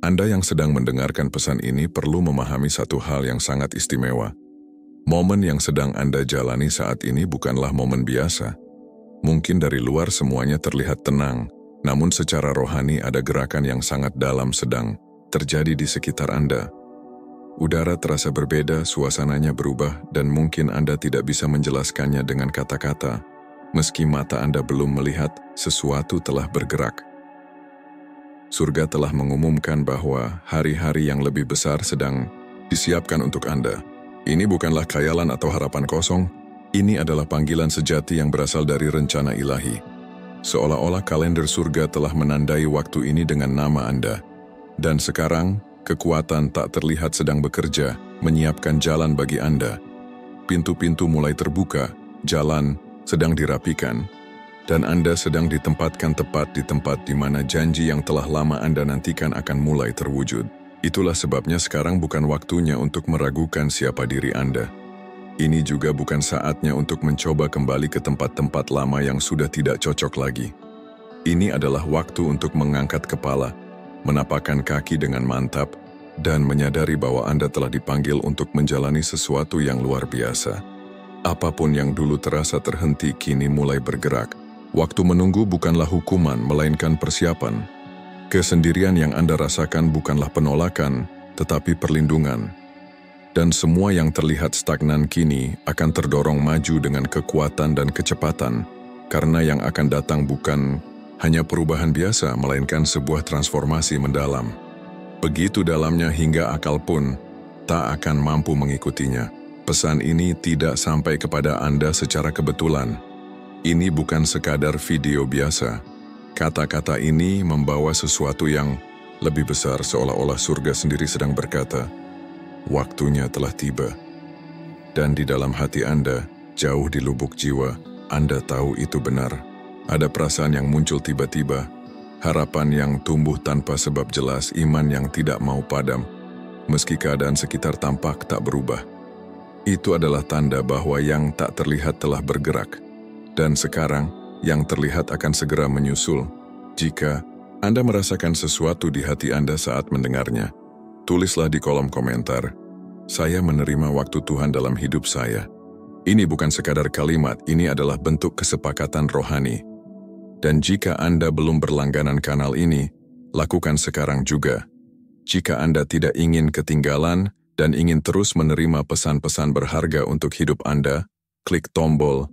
Anda yang sedang mendengarkan pesan ini perlu memahami satu hal yang sangat istimewa. Momen yang sedang Anda jalani saat ini bukanlah momen biasa. Mungkin dari luar semuanya terlihat tenang, namun secara rohani ada gerakan yang sangat dalam sedang terjadi di sekitar Anda. Udara terasa berbeda, suasananya berubah, dan mungkin Anda tidak bisa menjelaskannya dengan kata-kata. Meski mata Anda belum melihat, sesuatu telah bergerak. Surga telah mengumumkan bahwa hari-hari yang lebih besar sedang disiapkan untuk Anda. Ini bukanlah khayalan atau harapan kosong, ini adalah panggilan sejati yang berasal dari rencana ilahi. Seolah-olah kalender surga telah menandai waktu ini dengan nama Anda. Dan sekarang, kekuatan tak terlihat sedang bekerja, menyiapkan jalan bagi Anda. Pintu-pintu mulai terbuka, jalan sedang dirapikan, dan Anda sedang ditempatkan tepat di tempat di mana janji yang telah lama Anda nantikan akan mulai terwujud. Itulah sebabnya sekarang bukan waktunya untuk meragukan siapa diri Anda. Ini juga bukan saatnya untuk mencoba kembali ke tempat-tempat lama yang sudah tidak cocok lagi. Ini adalah waktu untuk mengangkat kepala, menapakkan kaki dengan mantap, dan menyadari bahwa Anda telah dipanggil untuk menjalani sesuatu yang luar biasa. Apapun yang dulu terasa terhenti kini mulai bergerak. Waktu menunggu bukanlah hukuman, melainkan persiapan. Kesendirian yang Anda rasakan bukanlah penolakan, tetapi perlindungan. Dan semua yang terlihat stagnan kini akan terdorong maju dengan kekuatan dan kecepatan, karena yang akan datang bukan hanya perubahan biasa, melainkan sebuah transformasi mendalam. Begitu dalamnya hingga akal pun tak akan mampu mengikutinya. Pesan ini tidak sampai kepada Anda secara kebetulan. Ini bukan sekadar video biasa. Kata-kata ini membawa sesuatu yang lebih besar, seolah-olah surga sendiri sedang berkata, waktunya telah tiba. Dan di dalam hati Anda, jauh di lubuk jiwa, Anda tahu itu benar. Ada perasaan yang muncul tiba-tiba, harapan yang tumbuh tanpa sebab jelas, iman yang tidak mau padam, meski keadaan sekitar tampak tak berubah. Itu adalah tanda bahwa yang tak terlihat telah bergerak. Dan sekarang, yang terlihat akan segera menyusul. Jika Anda merasakan sesuatu di hati Anda saat mendengarnya, tulislah di kolom komentar, "Saya menerima waktu Tuhan dalam hidup saya." Ini bukan sekadar kalimat, ini adalah bentuk kesepakatan rohani. Dan jika Anda belum berlangganan kanal ini, lakukan sekarang juga. Jika Anda tidak ingin ketinggalan dan ingin terus menerima pesan-pesan berharga untuk hidup Anda, klik tombol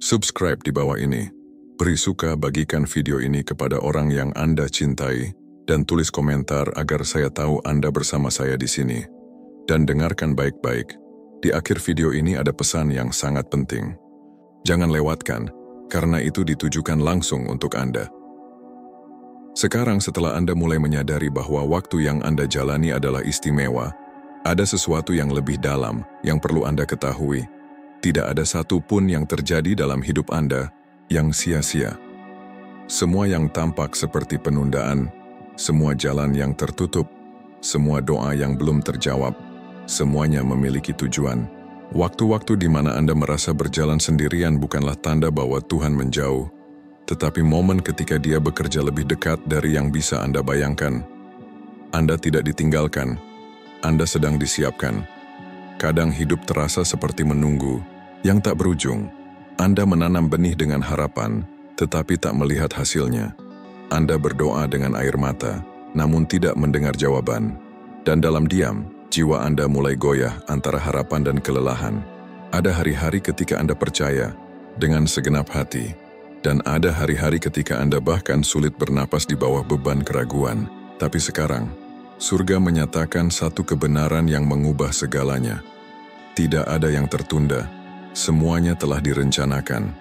subscribe di bawah ini. Beri suka, bagikan video ini kepada orang yang Anda cintai, dan tulis komentar agar saya tahu Anda bersama saya di sini. Dan dengarkan baik-baik. Di akhir video ini ada pesan yang sangat penting. Jangan lewatkan, karena itu ditujukan langsung untuk Anda. Sekarang setelah Anda mulai menyadari bahwa waktu yang Anda jalani adalah istimewa, ada sesuatu yang lebih dalam yang perlu Anda ketahui. Tidak ada satu pun yang terjadi dalam hidup Anda yang sia-sia. Semua yang tampak seperti penundaan, semua jalan yang tertutup, semua doa yang belum terjawab, semuanya memiliki tujuan. Waktu-waktu di mana Anda merasa berjalan sendirian bukanlah tanda bahwa Tuhan menjauh, tetapi momen ketika Dia bekerja lebih dekat dari yang bisa Anda bayangkan. Anda tidak ditinggalkan, Anda sedang disiapkan. Kadang hidup terasa seperti menunggu, yang tak berujung. Anda menanam benih dengan harapan, tetapi tak melihat hasilnya. Anda berdoa dengan air mata, namun tidak mendengar jawaban. Dan dalam diam, jiwa Anda mulai goyah antara harapan dan kelelahan. Ada hari-hari ketika Anda percaya, dengan segenap hati. Dan ada hari-hari ketika Anda bahkan sulit bernapas di bawah beban keraguan. Tapi sekarang, surga menyatakan satu kebenaran yang mengubah segalanya. Tidak ada yang tertunda, semuanya telah direncanakan.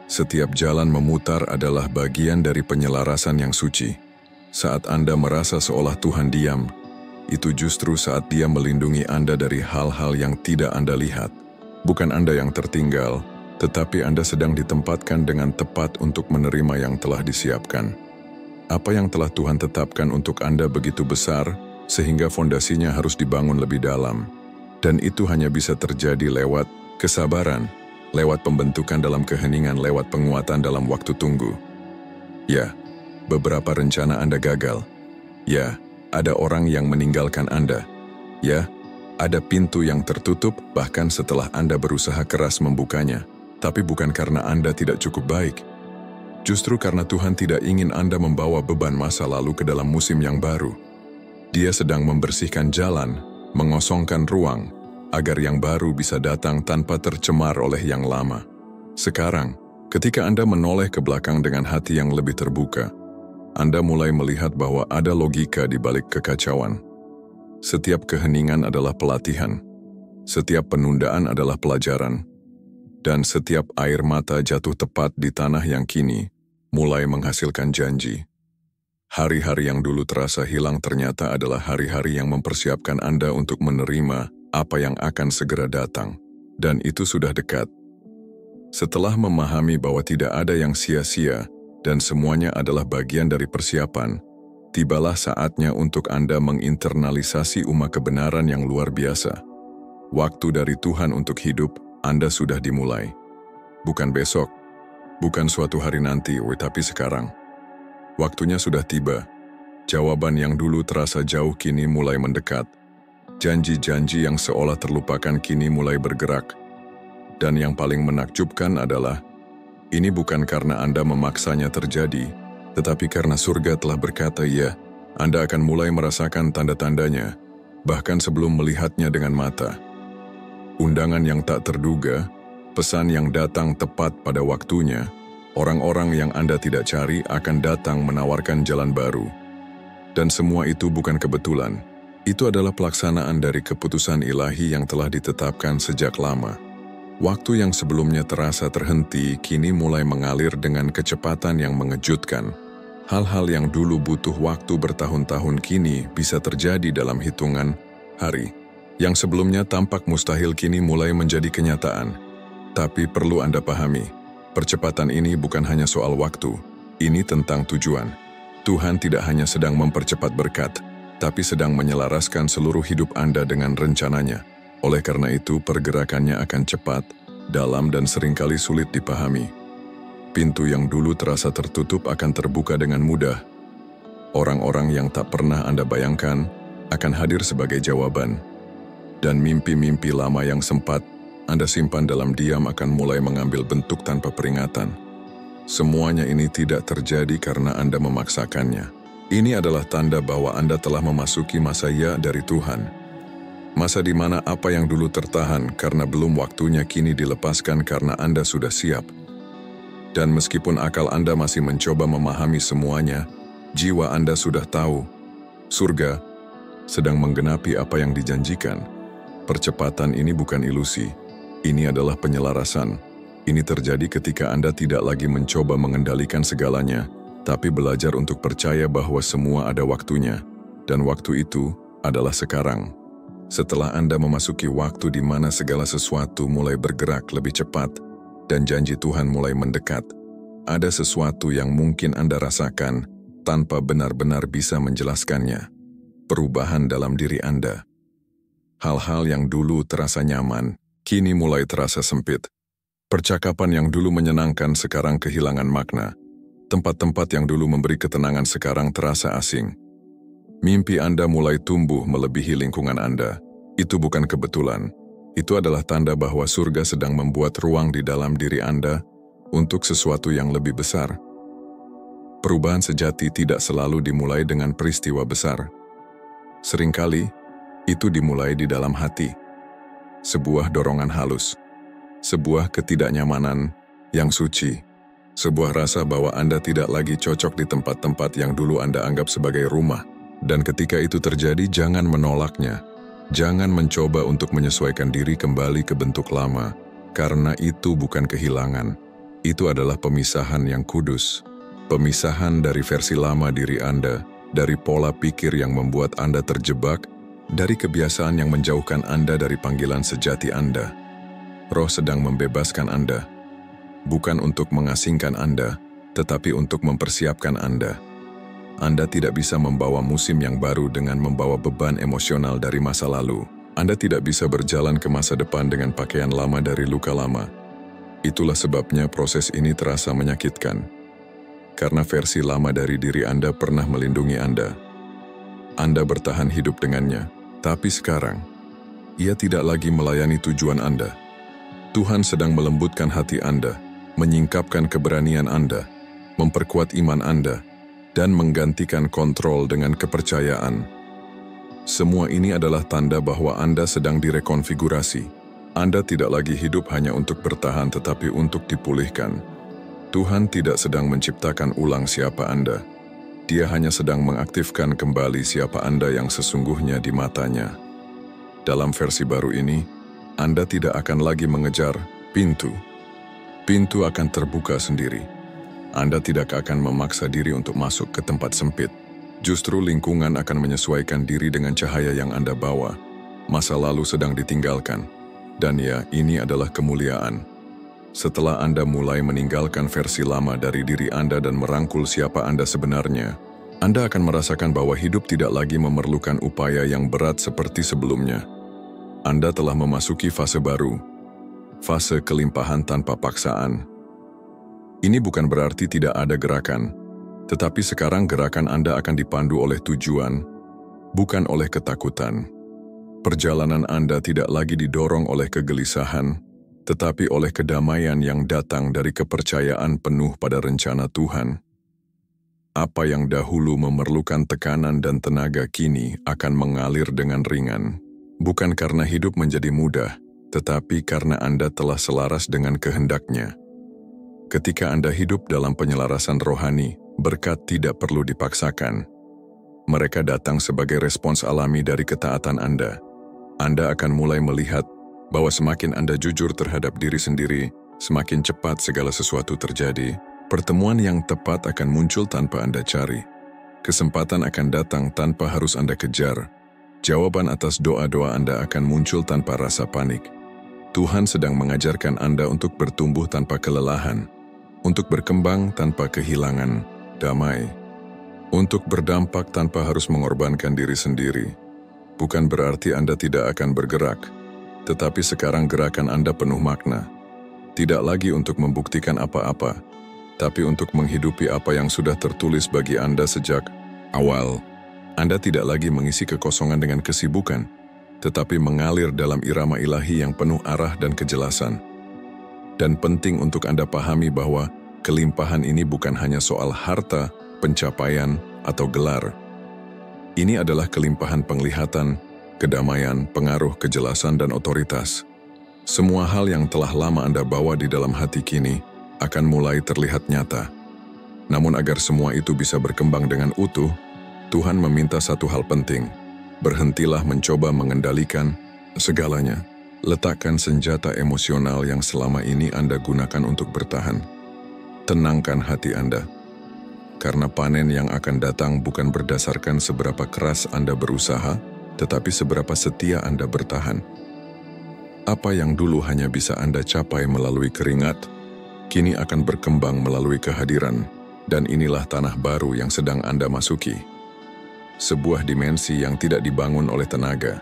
Setiap jalan memutar adalah bagian dari penyelarasan yang suci. Saat Anda merasa seolah Tuhan diam, itu justru saat Dia melindungi Anda dari hal-hal yang tidak Anda lihat. Bukan Anda yang tertinggal, tetapi Anda sedang ditempatkan dengan tepat untuk menerima yang telah disiapkan. Apa yang telah Tuhan tetapkan untuk Anda begitu besar, sehingga fondasinya harus dibangun lebih dalam. Dan itu hanya bisa terjadi lewat kesabaran, lewat pembentukan dalam keheningan, lewat penguatan dalam waktu tunggu. Ya, beberapa rencana Anda gagal. Ya, ada orang yang meninggalkan Anda. Ya, ada pintu yang tertutup bahkan setelah Anda berusaha keras membukanya. Tapi bukan karena Anda tidak cukup baik. Justru karena Tuhan tidak ingin Anda membawa beban masa lalu ke dalam musim yang baru. Dia sedang membersihkan jalan, mengosongkan ruang, agar yang baru bisa datang tanpa tercemar oleh yang lama. Sekarang, ketika Anda menoleh ke belakang dengan hati yang lebih terbuka, Anda mulai melihat bahwa ada logika di balik kekacauan. Setiap keheningan adalah pelatihan, setiap penundaan adalah pelajaran, dan setiap air mata jatuh tepat di tanah yang kini mulai menghasilkan janji. Hari-hari yang dulu terasa hilang ternyata adalah hari-hari yang mempersiapkan Anda untuk menerima apa yang akan segera datang, dan itu sudah dekat. Setelah memahami bahwa tidak ada yang sia-sia, dan semuanya adalah bagian dari persiapan, tibalah saatnya untuk Anda menginternalisasi kebenaran yang luar biasa. Waktu dari Tuhan untuk hidup Anda sudah dimulai. Bukan besok, bukan suatu hari nanti, tapi sekarang. Waktunya sudah tiba. Jawaban yang dulu terasa jauh kini mulai mendekat. Janji-janji yang seolah terlupakan kini mulai bergerak. Dan yang paling menakjubkan adalah, ini bukan karena Anda memaksanya terjadi, tetapi karena surga telah berkata ya, Anda akan mulai merasakan tanda-tandanya, bahkan sebelum melihatnya dengan mata. Undangan yang tak terduga, pesan yang datang tepat pada waktunya, orang-orang yang Anda tidak cari akan datang menawarkan jalan baru. Dan semua itu bukan kebetulan, itu adalah pelaksanaan dari keputusan ilahi yang telah ditetapkan sejak lama. Waktu yang sebelumnya terasa terhenti, kini mulai mengalir dengan kecepatan yang mengejutkan. Hal-hal yang dulu butuh waktu bertahun-tahun kini bisa terjadi dalam hitungan hari. Yang sebelumnya tampak mustahil kini mulai menjadi kenyataan. Tapi perlu Anda pahami, percepatan ini bukan hanya soal waktu, ini tentang tujuan. Tuhan tidak hanya sedang mempercepat berkat, tapi sedang menyelaraskan seluruh hidup Anda dengan rencananya. Oleh karena itu, pergerakannya akan cepat, dalam dan seringkali sulit dipahami. Pintu yang dulu terasa tertutup akan terbuka dengan mudah. Orang-orang yang tak pernah Anda bayangkan akan hadir sebagai jawaban. Dan mimpi-mimpi lama yang sempat Anda simpan dalam diam akan mulai mengambil bentuk tanpa peringatan. Semuanya ini tidak terjadi karena Anda memaksakannya. Ini adalah tanda bahwa Anda telah memasuki masa ya dari Tuhan. Masa di mana apa yang dulu tertahan karena belum waktunya kini dilepaskan karena Anda sudah siap. Dan meskipun akal Anda masih mencoba memahami semuanya, jiwa Anda sudah tahu, surga sedang menggenapi apa yang dijanjikan. Percepatan ini bukan ilusi, ini adalah penyelarasan. Ini terjadi ketika Anda tidak lagi mencoba mengendalikan segalanya, tapi belajar untuk percaya bahwa semua ada waktunya, dan waktu itu adalah sekarang. Setelah Anda memasuki waktu di mana segala sesuatu mulai bergerak lebih cepat dan janji Tuhan mulai mendekat, ada sesuatu yang mungkin Anda rasakan tanpa benar-benar bisa menjelaskannya. Perubahan dalam diri Anda. Hal-hal yang dulu terasa nyaman, kini mulai terasa sempit. Percakapan yang dulu menyenangkan sekarang kehilangan makna. Tempat-tempat yang dulu memberi ketenangan sekarang terasa asing. Mimpi Anda mulai tumbuh melebihi lingkungan Anda. Itu bukan kebetulan. Itu adalah tanda bahwa surga sedang membuat ruang di dalam diri Anda untuk sesuatu yang lebih besar. Perubahan sejati tidak selalu dimulai dengan peristiwa besar. Seringkali, itu dimulai di dalam hati. Sebuah dorongan halus. Sebuah ketidaknyamanan yang suci. Sebuah rasa bahwa Anda tidak lagi cocok di tempat-tempat yang dulu Anda anggap sebagai rumah. Dan ketika itu terjadi, jangan menolaknya. Jangan mencoba untuk menyesuaikan diri kembali ke bentuk lama, karena itu bukan kehilangan. Itu adalah pemisahan yang kudus. Pemisahan dari versi lama diri Anda, dari pola pikir yang membuat Anda terjebak, dari kebiasaan yang menjauhkan Anda dari panggilan sejati Anda. Roh sedang membebaskan Anda, bukan untuk mengasingkan Anda, tetapi untuk mempersiapkan Anda. Anda tidak bisa membawa musim yang baru dengan membawa beban emosional dari masa lalu. Anda tidak bisa berjalan ke masa depan dengan pakaian lama dari luka lama. Itulah sebabnya proses ini terasa menyakitkan. Karena versi lama dari diri Anda pernah melindungi Anda. Anda bertahan hidup dengannya. Tapi sekarang, ia tidak lagi melayani tujuan Anda. Tuhan sedang melembutkan hati Anda, menyingkapkan keberanian Anda, memperkuat iman Anda, dan menggantikan kontrol dengan kepercayaan. Semua ini adalah tanda bahwa Anda sedang direkonfigurasi. Anda tidak lagi hidup hanya untuk bertahan tetapi untuk dipulihkan. Tuhan tidak sedang menciptakan ulang siapa Anda. Dia hanya sedang mengaktifkan kembali siapa Anda yang sesungguhnya di matanya. Dalam versi baru ini, Anda tidak akan lagi mengejar pintu. Pintu akan terbuka sendiri. Anda tidak akan memaksa diri untuk masuk ke tempat sempit. Justru lingkungan akan menyesuaikan diri dengan cahaya yang Anda bawa. Masa lalu sedang ditinggalkan. Dan ya, ini adalah kemuliaan. Setelah Anda mulai meninggalkan versi lama dari diri Anda dan merangkul siapa Anda sebenarnya, Anda akan merasakan bahwa hidup tidak lagi memerlukan upaya yang berat seperti sebelumnya. Anda telah memasuki fase baru, fase kelimpahan tanpa paksaan. Ini bukan berarti tidak ada gerakan, tetapi sekarang gerakan Anda akan dipandu oleh tujuan, bukan oleh ketakutan. Perjalanan Anda tidak lagi didorong oleh kegelisahan, tetapi oleh kedamaian yang datang dari kepercayaan penuh pada rencana Tuhan. Apa yang dahulu memerlukan tekanan dan tenaga kini akan mengalir dengan ringan. Bukan karena hidup menjadi mudah, tetapi karena Anda telah selaras dengan kehendak-Nya. Ketika Anda hidup dalam penyelarasan rohani, berkat tidak perlu dipaksakan. Mereka datang sebagai respons alami dari ketaatan Anda. Anda akan mulai melihat bahwa semakin Anda jujur terhadap diri sendiri, semakin cepat segala sesuatu terjadi. Pertemuan yang tepat akan muncul tanpa Anda cari. Kesempatan akan datang tanpa harus Anda kejar. Jawaban atas doa-doa Anda akan muncul tanpa rasa panik. Tuhan sedang mengajarkan Anda untuk bertumbuh tanpa kelelahan, untuk berkembang tanpa kehilangan damai, untuk berdampak tanpa harus mengorbankan diri sendiri. Bukan berarti Anda tidak akan bergerak, tetapi sekarang gerakan Anda penuh makna. Tidak lagi untuk membuktikan apa-apa, tapi untuk menghidupi apa yang sudah tertulis bagi Anda sejak awal. Anda tidak lagi mengisi kekosongan dengan kesibukan, tetapi mengalir dalam irama ilahi yang penuh arah dan kejelasan. Dan penting untuk Anda pahami bahwa kelimpahan ini bukan hanya soal harta, pencapaian, atau gelar. Ini adalah kelimpahan penglihatan, kedamaian, pengaruh, kejelasan, dan otoritas. Semua hal yang telah lama Anda bawa di dalam hati kini akan mulai terlihat nyata. Namun agar semua itu bisa berkembang dengan utuh, Tuhan meminta satu hal penting. Berhentilah mencoba mengendalikan segalanya. Letakkan senjata emosional yang selama ini Anda gunakan untuk bertahan. Tenangkan hati Anda. Karena panen yang akan datang bukan berdasarkan seberapa keras Anda berusaha, tetapi seberapa setia Anda bertahan. Apa yang dulu hanya bisa Anda capai melalui keringat, kini akan berkembang melalui kehadiran, dan inilah tanah baru yang sedang Anda masuki. Sebuah dimensi yang tidak dibangun oleh tenaga,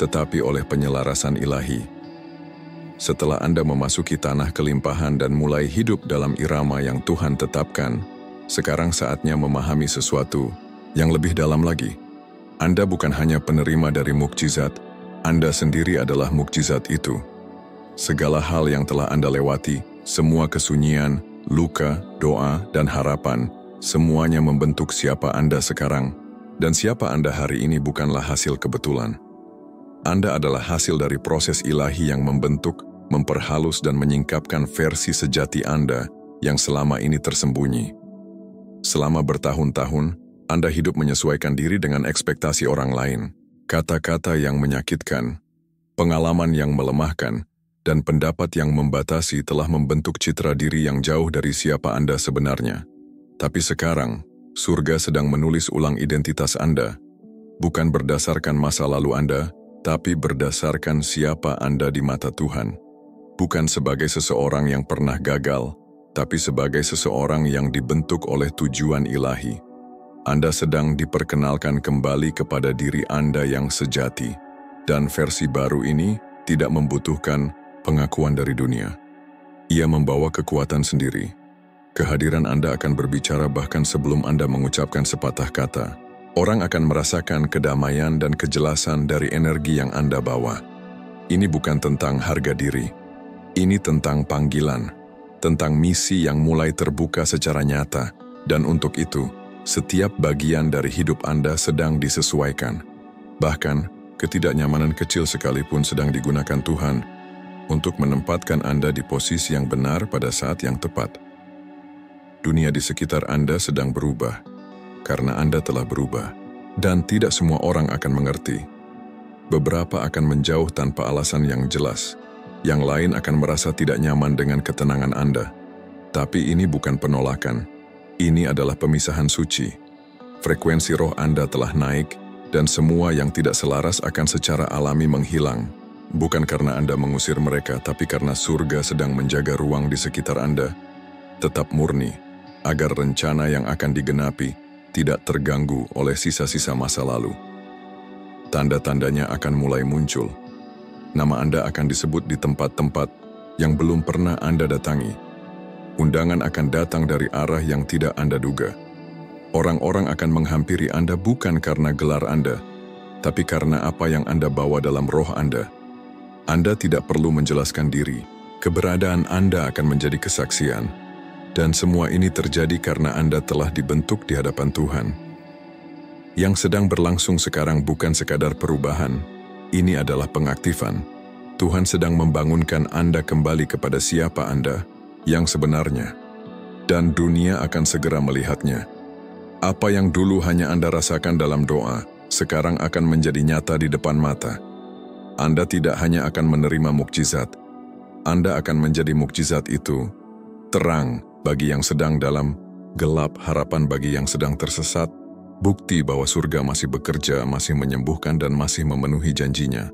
tetapi oleh penyelarasan ilahi. Setelah Anda memasuki tanah kelimpahan dan mulai hidup dalam irama yang Tuhan tetapkan, sekarang saatnya memahami sesuatu yang lebih dalam lagi. Anda bukan hanya penerima dari mukjizat, Anda sendiri adalah mukjizat itu. Segala hal yang telah Anda lewati, semua kesunyian, luka, doa, dan harapan, semuanya membentuk siapa Anda sekarang. Dan siapa Anda hari ini bukanlah hasil kebetulan. Anda adalah hasil dari proses ilahi yang membentuk, memperhalus, dan menyingkapkan versi sejati Anda yang selama ini tersembunyi. Selama bertahun-tahun, Anda hidup menyesuaikan diri dengan ekspektasi orang lain. Kata-kata yang menyakitkan, pengalaman yang melemahkan, dan pendapat yang membatasi telah membentuk citra diri yang jauh dari siapa Anda sebenarnya. Tapi sekarang, surga sedang menulis ulang identitas Anda, bukan berdasarkan masa lalu Anda, tapi berdasarkan siapa Anda di mata Tuhan. Bukan sebagai seseorang yang pernah gagal, tapi sebagai seseorang yang dibentuk oleh tujuan ilahi. Anda sedang diperkenalkan kembali kepada diri Anda yang sejati, dan versi baru ini tidak membutuhkan pengakuan dari dunia. Ia membawa kekuatan sendiri. Kehadiran Anda akan berbicara bahkan sebelum Anda mengucapkan sepatah kata. Orang akan merasakan kedamaian dan kejelasan dari energi yang Anda bawa. Ini bukan tentang harga diri. Ini tentang panggilan, tentang misi yang mulai terbuka secara nyata, dan untuk itu, setiap bagian dari hidup Anda sedang disesuaikan. Bahkan, ketidaknyamanan kecil sekalipun sedang digunakan Tuhan untuk menempatkan Anda di posisi yang benar pada saat yang tepat. Dunia di sekitar Anda sedang berubah, karena Anda telah berubah, dan tidak semua orang akan mengerti. Beberapa akan menjauh tanpa alasan yang jelas, yang lain akan merasa tidak nyaman dengan ketenangan Anda. Tapi ini bukan penolakan, ini adalah pemisahan suci. Frekuensi roh Anda telah naik, dan semua yang tidak selaras akan secara alami menghilang. Bukan karena Anda mengusir mereka, tapi karena surga sedang menjaga ruang di sekitar Anda. Tetap murni, agar rencana yang akan digenapi tidak terganggu oleh sisa-sisa masa lalu. Tanda-tandanya akan mulai muncul. Nama Anda akan disebut di tempat-tempat yang belum pernah Anda datangi. Undangan akan datang dari arah yang tidak Anda duga. Orang-orang akan menghampiri Anda bukan karena gelar Anda, tapi karena apa yang Anda bawa dalam roh Anda. Anda tidak perlu menjelaskan diri. Keberadaan Anda akan menjadi kesaksian. Dan semua ini terjadi karena Anda telah dibentuk di hadapan Tuhan. Yang sedang berlangsung sekarang bukan sekadar perubahan, ini adalah pengaktifan. Tuhan sedang membangunkan Anda kembali kepada siapa Anda yang sebenarnya. Dan dunia akan segera melihatnya. Apa yang dulu hanya Anda rasakan dalam doa, sekarang akan menjadi nyata di depan mata. Anda tidak hanya akan menerima mukjizat, Anda akan menjadi mukjizat itu. Terang bagi yang sedang dalam gelap, harapan bagi yang sedang tersesat, bukti bahwa surga masih bekerja, masih menyembuhkan dan masih memenuhi janjinya.